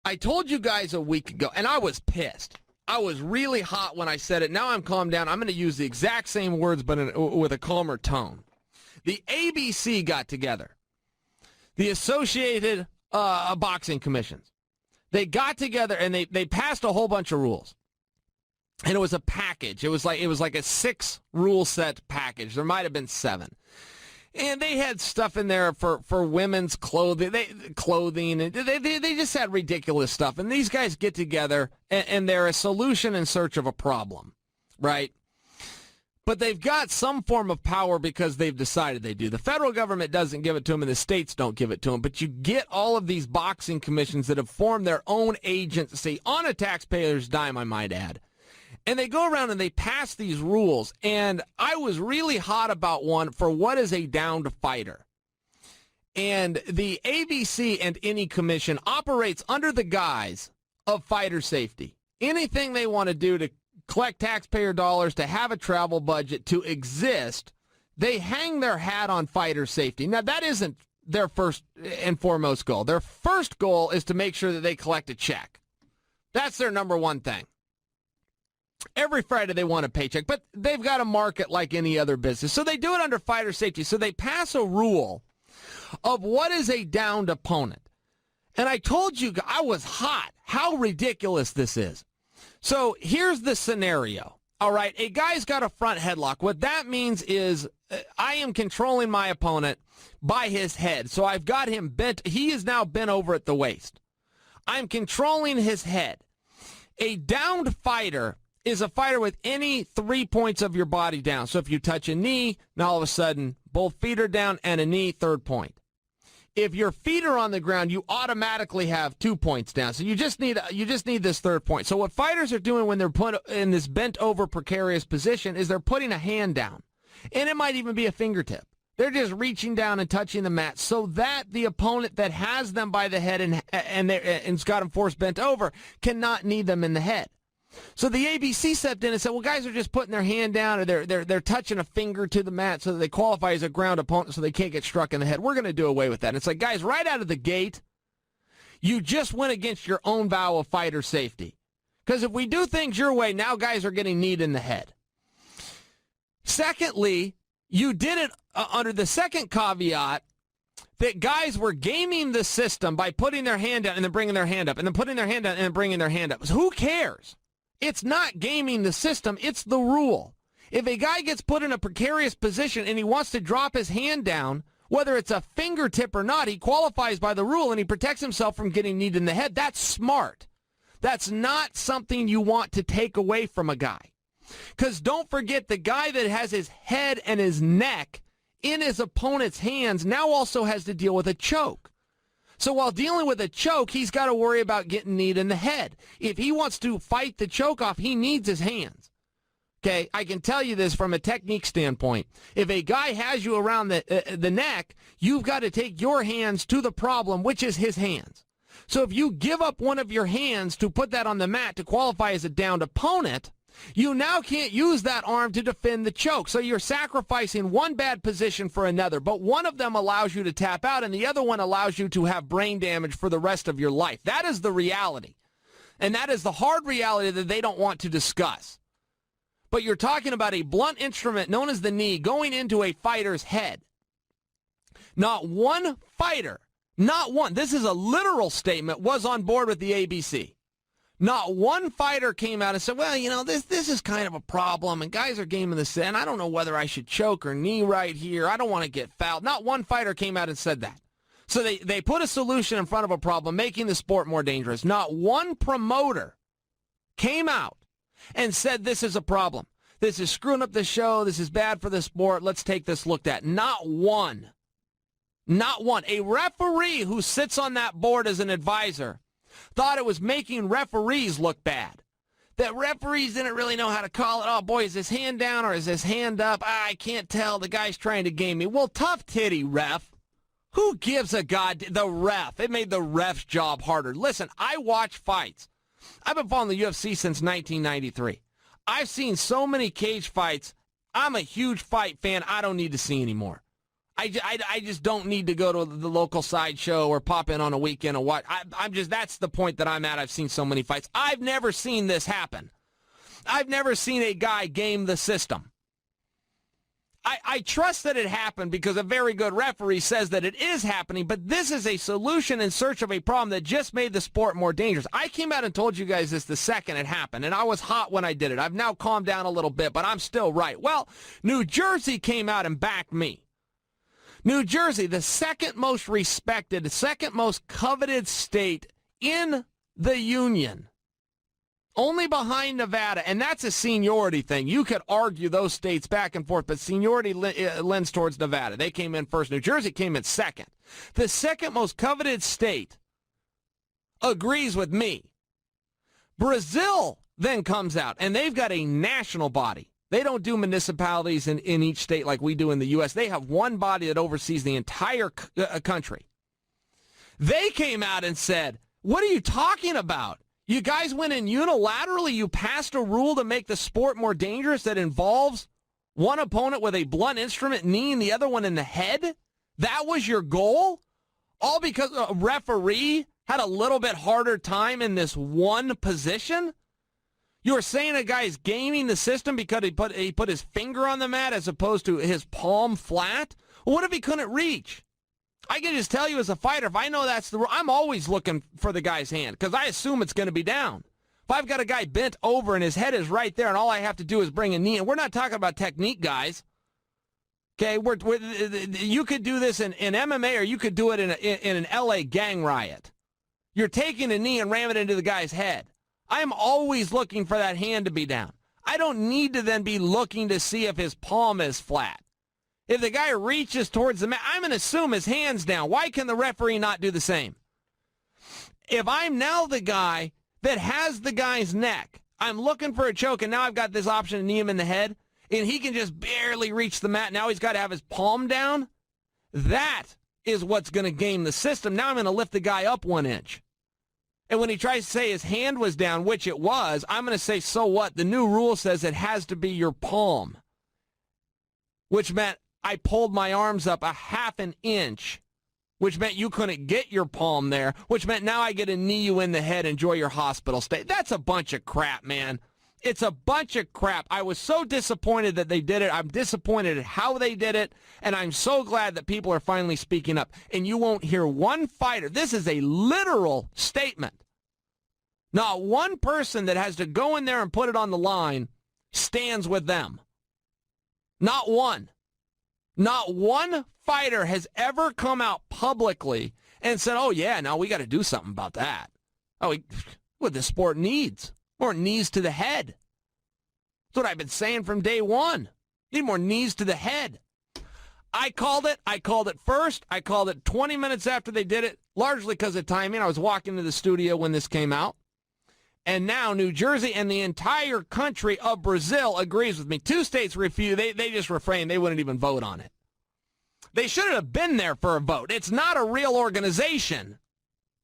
I told you guys a week ago, and I was pissed. I was really hot when I said it. Now I'm calmed down. I'm going to use the exact same words, but with a calmer tone. The ABC got together. The Associated Boxing Commissions. They got together and they passed a whole bunch of rules. And it was a package. It was like a 6-rule set package. There might have been 7. And they had stuff in there for women's clothing. They just had ridiculous stuff. And these guys get together, and they're a solution in search of a problem, right? But they've got some form of power because they've decided they do. The federal government doesn't give it to them, and the states don't give it to them. But you get all of these boxing commissions that have formed their own agency on a taxpayer's dime, I might add. And they go around and they pass these rules. And I was really hot about one for what is a downed fighter. And the ABC and any commission operates under the guise of fighter safety. Anything they want to do to collect taxpayer dollars, to have a travel budget, to exist, they hang their hat on fighter safety. Now, that isn't their first and foremost goal. Their first goal is to make sure that they collect a check. That's their number one thing. Every Friday they want a paycheck, but they've got a market like any other business. So they do it under fighter safety. So they pass a rule of what is a downed opponent. And I told you, I was hot, how ridiculous this is. So here's the scenario. All right, a guy's got a front headlock. What that means is I am controlling my opponent by his head. So I've got him bent. He is now bent over at the waist. I'm controlling his head. A downed fighter is a fighter with any 3 points of your body down. So if you touch a knee, now all of a sudden both feet are down and a knee, 3rd point. If your feet are on the ground, you automatically have 2 points down. So you just need this 3rd point. So what fighters are doing when they're put in this bent over precarious position is they're putting a hand down. And it might even be a fingertip. They're just reaching down and touching the mat so that the opponent that has them by the head and's got them forced bent over cannot knee them in the head. So the ABC stepped in and said, well, guys are just putting their hand down or they're touching a finger to the mat so that they qualify as a ground opponent so they can't get struck in the head. We're going to do away with that. And it's like, guys, right out of the gate, you just went against your own vow of fighter safety. Because if we do things your way, now guys are getting kneed in the head. Secondly, you did it under the second caveat that guys were gaming the system by putting their hand down and then bringing their hand up and then putting their hand down and then bringing their hand up. So who cares? It's not gaming the system. It's the rule. If a guy gets put in a precarious position and he wants to drop his hand down, whether it's a fingertip or not, he qualifies by the rule and he protects himself from getting kneed in the head. That's smart. That's not something you want to take away from a guy. Because don't forget, the guy that has his head and his neck in his opponent's hands now also has to deal with a choke. So while dealing with a choke, he's got to worry about getting kneed in the head. If he wants to fight the choke off, he needs his hands. Okay, I can tell you this from a technique standpoint. If a guy has you around the neck, you've got to take your hands to the problem, which is his hands. So if you give up one of your hands to put that on the mat to qualify as a downed opponent, you now can't use that arm to defend the choke. So you're sacrificing one bad position for another, but one of them allows you to tap out and the other one allows you to have brain damage for the rest of your life. That is the reality. And that is the hard reality that they don't want to discuss. But you're talking about a blunt instrument known as the knee going into a fighter's head. Not one fighter, not one, this is a literal statement, was on board with the ABC. Not one fighter came out and said, well, you know, this is kind of a problem, and guys are gaming this, and I don't know whether I should choke or knee right here. I don't want to get fouled. Not one fighter came out and said that. So they put a solution in front of a problem, making the sport more dangerous. Not one promoter came out and said this is a problem. This is screwing up the show. This is bad for the sport. Let's take this looked at. Not one. Not one. A referee who sits on that board as an advisor thought it was making referees look bad. That referees didn't really know how to call it. Oh, boy, is his hand down or is his hand up? I can't tell. The guy's trying to game me. Well, tough titty, ref. Who gives a god? The ref. It made the ref's job harder. Listen, I watch fights. I've been following the UFC since 1993. I've seen so many cage fights. I'm a huge fight fan I don't need to see anymore. I just don't need to go to the local sideshow or pop in on a weekend and watch. That's the point that I'm at. I've seen so many fights. I've never seen this happen. I've never seen a guy game the system. I trust that it happened because a very good referee says that it is happening, but this is a solution in search of a problem that just made the sport more dangerous. I came out and told you guys this the second it happened, and I was hot when I did it. I've now calmed down a little bit, but I'm still right. Well, New Jersey came out and backed me. New Jersey, the second most respected, second most coveted state in the union. Only behind Nevada, and that's a seniority thing. You could argue those states back and forth, but seniority lends towards Nevada. They came in first. New Jersey came in second. The second most coveted state agrees with me. Brazil then comes out, and they've got a national body. They don't do municipalities in each state like we do in the U.S. They have one body that oversees the entire country. They came out and said, what are you talking about? You guys went in unilaterally. You passed a rule to make the sport more dangerous that involves one opponent with a blunt instrument knee and the other one in the head? That was your goal? All because a referee had a little bit harder time in this one position? You were saying a guy's gaming the system because he put his finger on the mat as opposed to his palm flat? Well, what if he couldn't reach? I can just tell you as a fighter, if I know that's the rule, I'm always looking for the guy's hand because I assume it's going to be down. If I've got a guy bent over and his head is right there and all I have to do is bring a knee, and we're not talking about technique, guys. Okay, you could do this in MMA or you could do it in an LA gang riot. You're taking a knee and ramming it into the guy's head. I'm always looking for that hand to be down. I don't need to then be looking to see if his palm is flat. If the guy reaches towards the mat, I'm going to assume his hand's down. Why can the referee not do the same? If I'm now the guy that has the guy's neck, I'm looking for a choke, and now I've got this option to knee him in the head, and he can just barely reach the mat. Now he's got to have his palm down. That is what's going to game the system. Now I'm going to lift the guy up 1 inch. And when he tries to say his hand was down, which it was, I'm going to say, so what? The new rule says it has to be your palm, which meant I pulled my arms up a half an inch, which meant you couldn't get your palm there, which meant now I get to knee you in the head, enjoy your hospital stay. That's a bunch of crap, man. It's a bunch of crap. I was so disappointed that they did it. I'm disappointed at how they did it, and I'm so glad that people are finally speaking up. And you won't hear one fighter. This is a literal statement. Not one person that has to go in there and put it on the line stands with them. Not one. Not one fighter has ever come out publicly and said, oh, yeah, now we got to do something about that. Oh, what the sport needs. More knees to the head. That's what I've been saying from day one. Need more knees to the head. I called it. I called it first. I called it 20 minutes after they did it, largely because of timing. I was walking to the studio when this came out. And now New Jersey and the entire country of Brazil agrees with me. 2 states refuse. They just refrained. They wouldn't even vote on it. They shouldn't have been there for a vote. It's not a real organization.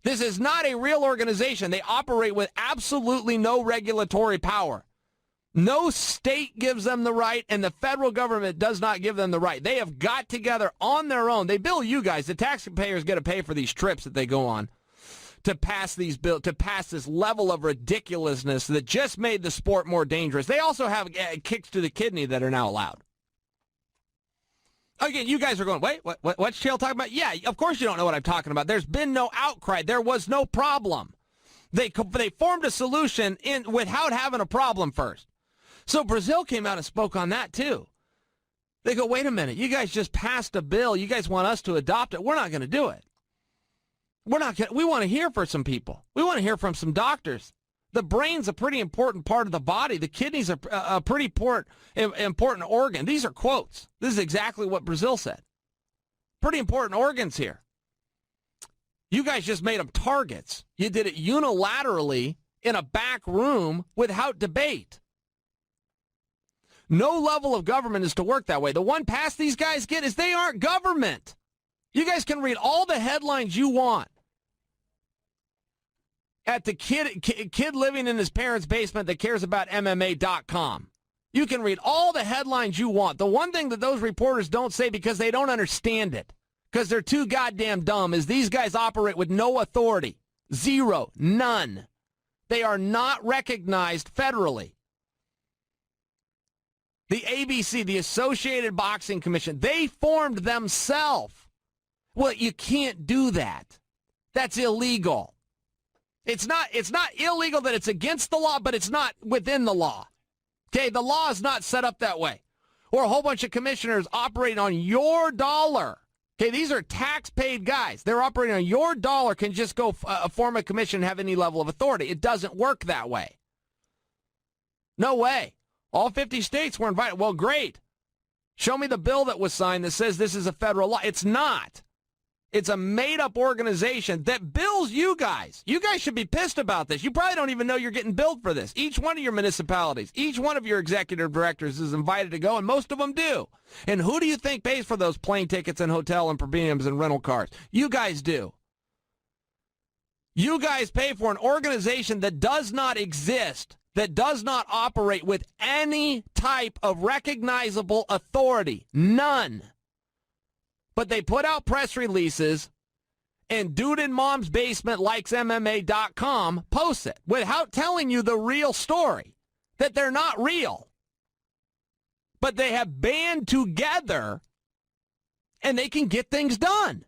This is not a real organization. They operate with absolutely no regulatory power. No state gives them the right, and the federal government does not give them the right. They have got together on their own. They bill you guys. The taxpayers get to pay for these trips that they go on to pass these bills, to pass this level of ridiculousness that just made the sport more dangerous. They also have kicks to the kidney that are now allowed. Again, you guys are going, wait, what's Chael talking about? Yeah, of course you don't know what I'm talking about. There's been no outcry. There was no problem. They formed a solution without having a problem first. So Brazil came out and spoke on that too. They go, wait a minute, you guys just passed a bill. You guys want us to adopt it. We're not going to do it. We want to hear from some people. We want to hear from some doctors. The brain's a pretty important part of the body. The kidney's a pretty important organ. These are quotes. This is exactly what Brazil said. Pretty important organs here. You guys just made them targets. You did it unilaterally in a back room without debate. No level of government is to work that way. The one pass these guys get is they aren't government. You guys can read all the headlines you want. At the kid living in his parents' basement that cares about MMA.com. You can read all the headlines you want. The one thing that those reporters don't say because they don't understand it, because they're too goddamn dumb, is these guys operate with no authority. Zero. None. They are not recognized federally. The ABC, the Associated Boxing Commission, they formed themselves. Well, you can't do that. That's illegal. It's not illegal that it's against the law, but it's not within the law. Okay, the law is not set up that way. Or a whole bunch of commissioners operating on your dollar. Okay, these are tax-paid guys. They're operating on your dollar, can just go form a commission and have any level of authority. It doesn't work that way. No way. All 50 states were invited. Well, great. Show me the bill that was signed that says this is a federal law. It's not. It's a made-up organization that bills you guys. You guys should be pissed about this. You probably don't even know you're getting billed for this. Each one of your municipalities, each one of your executive directors is invited to go, and most of them do. And who do you think pays for those plane tickets and hotel and per diems and rental cars? You guys do. You guys pay for an organization that does not exist, that does not operate with any type of recognizable authority. None. But they put out press releases, and Dude in Mom's Basement Likes MMA.com posts it without telling you the real story, that they're not real. But they have band together, and they can get things done.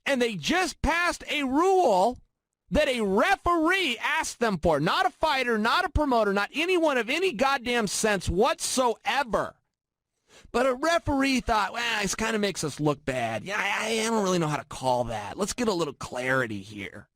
And they just passed a rule that a referee asked them for, not a fighter, not a promoter, not anyone of any goddamn sense whatsoever. But a referee thought, well, this kind of makes us look bad. Yeah, I don't really know how to call that. Let's get a little clarity here.